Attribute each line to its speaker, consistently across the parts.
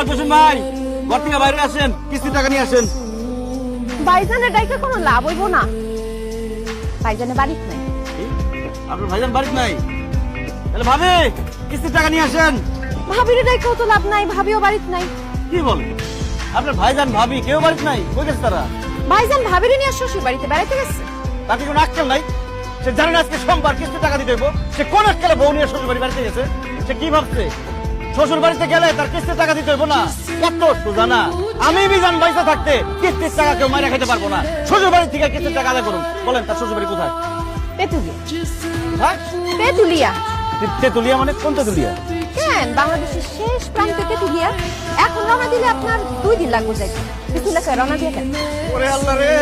Speaker 1: জসিম ভাই, ঘর থেকে বাইরে আসেন, কিস্তির টাকা নিয়ে আসেন।
Speaker 2: ভাইজানের ডাইকে কোনো লাভ হইব না, ভাইজানের বাড়িতে নাই।
Speaker 1: আপনার ভাইজান বাড়িতে নাই? তাহলে ভাবি কিস্তির টাকা নিয়ে আসেন।
Speaker 2: ভাবির ডাইকেও তো লাভ নাই, ভাবিও বাড়িতে নাই।
Speaker 1: কি বলেন? আপনার ভাইজান ভাবি কেউ বাড়িতে নাই? কই গেছে তারা?
Speaker 2: ভাইজান ভাবির নিয়ে শ্বশুর বাড়িতে বেড়াইতে গেছে।
Speaker 1: তাকে কোনো আক্কেল নাই? সে জানে না আজকে সোমবার কিস্তির টাকা দিতে হইব? সে কোন আক্কেলে বউ নিয়ে শ্বশুর বাড়ি বাড়িতে গেছে? সে কি ভাবছে শ্বশুর বাড়িতে গেলে তার কিস্তির টাকা দিতে হইব না? এত সোজা না। আমি মিজান পয়সা থাকতে কিস্তির টাকা কেউ মাইরা খাইতে পারবো না। শ্বশুর বাড়ি থেকে কিস্তির টাকা আদায় করুন। বলেন তার শ্বশুর বাড়ি কোথায়?
Speaker 2: তেতুলিয়া।
Speaker 1: হ্যাঁ,
Speaker 2: তেতুলিয়া।
Speaker 1: তেতুলিয়া মানে কোন তেতুলিয়া?
Speaker 2: কেন, বাংলাদেশের শেষ প্রান্তে তেতুলিয়া। এখন রওনা দিলে আপনার 2 দিন লাগবে যাইতে। তেতুলিয়াকে রওনা দিয়ে কেন?
Speaker 1: ওরে আল্লাহ রে,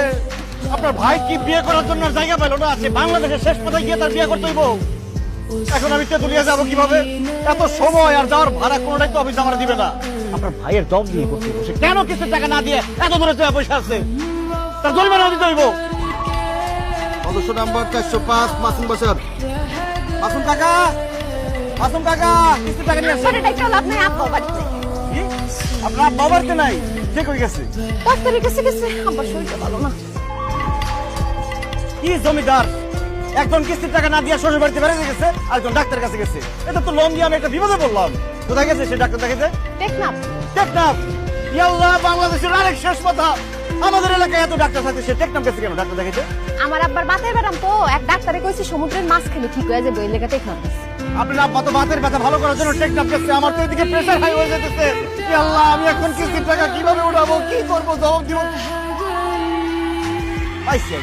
Speaker 1: আপনার ভাই কি বিয়ে করার জন্য আর জায়গা পেল না? সে বাংলাদেশের শেষ পথে গিয়ে তার বিয়ে করতে হইব। এখন আমি তেতুলিয়া যাবো কিভাবে? এত সময় আর যাওয়ার ভাড়া কোনোটাই তো অফিস আমার দিবে না। আপনার ভাইয়ের জব দিয়ে করতে হইব। সে কেন কিস্তির টাকা না দিয়ে এত দূরে চলে বসে আছে? তার জরিমানা দিতে হইব। সদস্য নাম্বার 405 মাসুম বাসার। মাসুম কাকা, মাসুম কাকা, কিস্তির টাকা নিয়ে আসেন।
Speaker 2: সরে ডাইকেও লাভ নাই, আব্বা বাড়িতে নাই।
Speaker 1: কি? আপনার বাবারতে নাই? সে কই গেছে?
Speaker 2: ডাক্তারের কাছে গেছে, আমার শরীরটা ভালো না।
Speaker 1: কি জমিদার একজন কিস্তির টাকা না দিয়ে শ্বশুর বাড়িতে বেড়ে গেছে, আরেকজন ডাক্তারের কাছে গেছে। এটা তো লোন দিয়ে আমি একটা বিপদে পড়লাম। কোথায় গেছে সে ডাক্তার দেখাইতে?
Speaker 2: টেকনাফ।
Speaker 1: টেকনাফ? ইয়াল্লাহ, বাংলাদেশের আরেক শেষ কথা। আমাদের এলাকায় এত ডাক্তার থাকতে সে টেকনাফ গেছে কেন ডাক্তার দেখাইতে?
Speaker 2: আমার আব্বার বাতের ব্যারাম তো, এক ডাক্তারে কইছে সমুদ্রের মাছ খেলে ঠিক হয়ে যাবে, ওই লেগে টেকনাফ গেছে।
Speaker 1: আপনার আব্বা তো বাতের ব্যথা ভালো করার জন্য টেকনাফ গেছে, আমার তো এদিকে প্রেসার হাই হয়ে যেতেছে। আল্লাহ, আমি এখন কিস্তির টাকা কিভাবে উঠাবো, কি করবো, জবাব দিব? পাইছি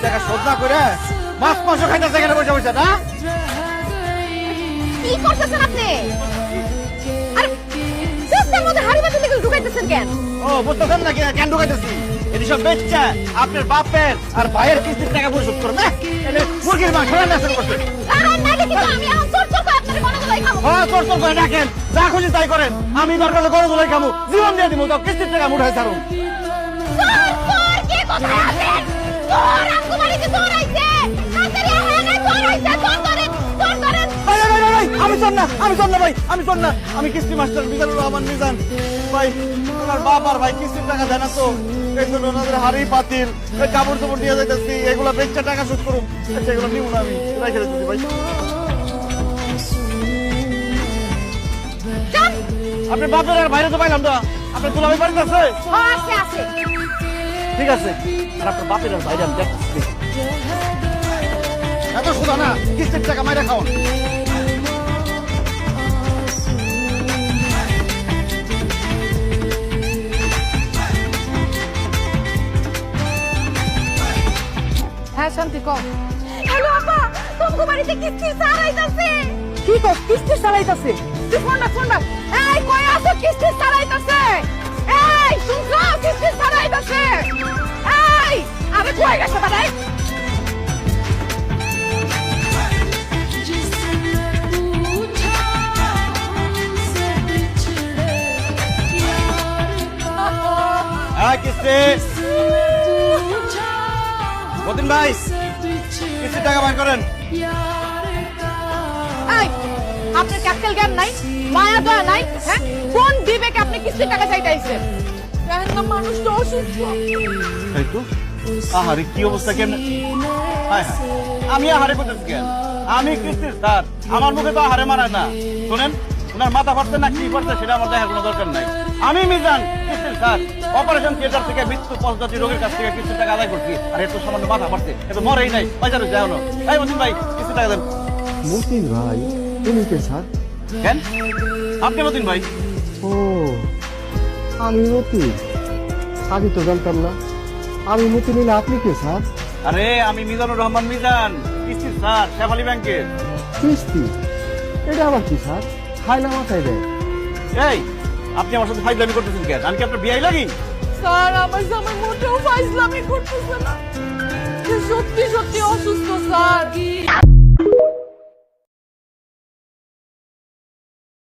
Speaker 1: টাকা শোধ না করে মাছ মাংস খাইতেছে এখানে বসে বসে না?
Speaker 2: কি করতেছেন আপনি? আরে সিস্টেম মধ্যে হাড়ি বাতি লেগে ঢুকাইতেছেন কেন?
Speaker 1: ও, বুঝতেছেন না কেন ঢুকাইতেছি? এটি সব বেচছে আপনার বাপের আর ভাইয়ের কিস্তির টাকা পরিশোধ করবে না? মুরগির মাংস রান্না শুরু করছে।
Speaker 2: আমি এখন চোর চোর করে আপনার গণগুলাই খাবো।
Speaker 1: হ্যাঁ, চোর চোর করে ডাকেন, যা খুশি তাই করেন। আমি দরকার হলে গরু ধরে খাবো, জীবন দিয়ে দিব, তো কিস্তির টাকা মুঠায় ছাড়ুন।
Speaker 2: চোর চোর কে কোথায় আছেন? চোর আমগো বাড়িতে চোর আইছে। তাড়াতাড়ি আহেন, চোর আইছে, চোর ধরেন, চোর ধরেন।
Speaker 1: আমি চোর না, আমি চোর না ভাই, আমি চোর না। আমি কিস্তি মাস্টার মিজানুর রহমান মিজান ভাই। ওনার বাপ আর ভাই কিস্তির টাকা দেয় না তো, এই জন্য ওনাদের হাড়ি পাতিল কাপড় চোপড় দিয়ে যাইতেছি, এগুলো বেচা টাকা শোধ করুন। সেগুলো নিব না, আমি রেখে দিচ্ছি ভাই। আপনার বাপের আর বাইরে তো পাইলাম না। আপনার দুলাভাই বাড়িতে আছে?
Speaker 2: আছে আছে।
Speaker 1: ঠিক আছে, আর আপনার বাপের আর বাইরে আমি দেখতেছি। এত সোজা না, কিস্তির টাকা মাইরা খাওয়ান।
Speaker 2: হ্যাঁ শান্তি কম। হ্যালো আপা, তোমার বাড়িতে কিস্তি সারাইতাছে। কি কস, কিস্তি সারাইতাছে? তুই ফোন না। এই কই আছো? কিস্তি সারাইতাছে। এই শুনছো, কিস্তি সারাইতাছে। এই আরে কই গেছে বাড়াই?
Speaker 1: হ্যাঁ, কিস্তি মতিন ভাই, কিস্তির টাকা বাইর করেন।
Speaker 2: এই আপনার ক্যাপিটাল জ্ঞান নাই, মায়া দয়া নাই? হ্যাঁ, কোন বিবেকে আপনি কিস্তির টাকা চাইতেছেন? দেখেন না, মানুষটা অসুস্থ।
Speaker 1: তাই তো, আহারে কি অবস্থা, কেমন? হায় হায়, আমি আহারে করতেছি কেন? আমি কিস্তির স্যার, আমার মুখে তো আহারে মারায় না। শোনেন, ওনার মাথা ফাটছে না কি ফাটছে সেটা আমার দেখার কোনো দরকার নাই। আমি মিজান কিস্তির স্যার, অপারেশন থিয়েটার থেকে মৃত্যু পথযাত্রী রোগীর কাছ থেকে কিস্তির টাকা আদায় করছি। আর এত সামান্য মাথা ফাটছে, এত মরেই নাই, বাজারে যায় না। তাই মতিন ভাই, কিস্তির টাকা দেন।
Speaker 3: মতিন ভাই, তুমি কে স্যার?
Speaker 1: কেন আপনি মতিন ভাই?
Speaker 3: ও, আমি মতিন, আগে তো জানতাম না। আমি মতিন নিলে আপনি কে স্যার?
Speaker 1: আরে আমি মিজানুর রহমান মিজান, কিস্তির স্যার, শেফালি ব্যাংকের।
Speaker 3: কিস্তি? এটা আবার কি স্যার? খাই না মাথায় দেয়।
Speaker 1: এই, আপনি আমার সাথে ফাইজলামি করতেছেন কেন? আমি কি আপনার বিয়াই লাগি?
Speaker 2: স্যার, আমার জামাই মোটেও ফাইজলামি করতেছে না। সে সত্যি সত্যি অসুস্থ স্যার।